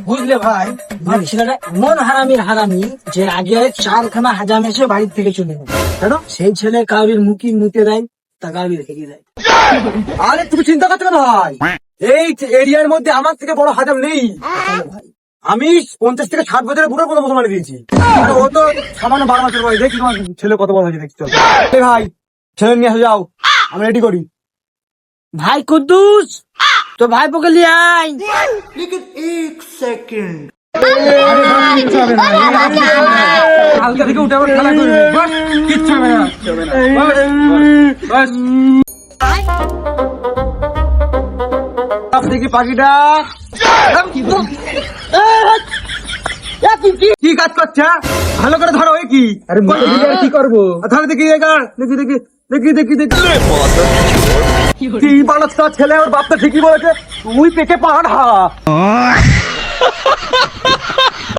বুঝলে ভাই, ভাই ছেলেটা এমন হারামি যে আগে 4খানা হাজাম এসে বাড়ির থেকে চলে গেল। কেন? সেই ছেলে কাউরির মুখি মুতে দেয়, তা কাউরির হেরিয়ে দেয়। আরে তুমি চিন্তা করছো না ভাই, এই এরিয়ার মধ্যে আমার থেকে বড় হাজাম নেই। ভাই আমি 50 থেকে 60 বছরের বুড়ো কোনো মুসলমান দিয়েছি, আর ও তো সামান্য 12 মাসের বয়স। দেখি তোমার ছেলে কত বড় হয়েছে দেখছি। চল এই ভাই, ছেলে নিয়ে আসো, যাও আমি রেডি করি। ভাই কুদ্দুস, তো ভাই পোকে লিয়ে আয়। হালকা থেকে উঠে আবার খেলা করবো, বাস কিচ্ছু হবে না। বাস দেখি পাখিটা কি কাজ করছে, ভালো করে ধরো। ওই কি কি করবো, ধরো দেখি দেখি দেখি দেখি দেখি দেখি কি বালক ছেলে, ওর বাপটা ঠিকই বলেছে, তুই পেটে পাহাড় হা।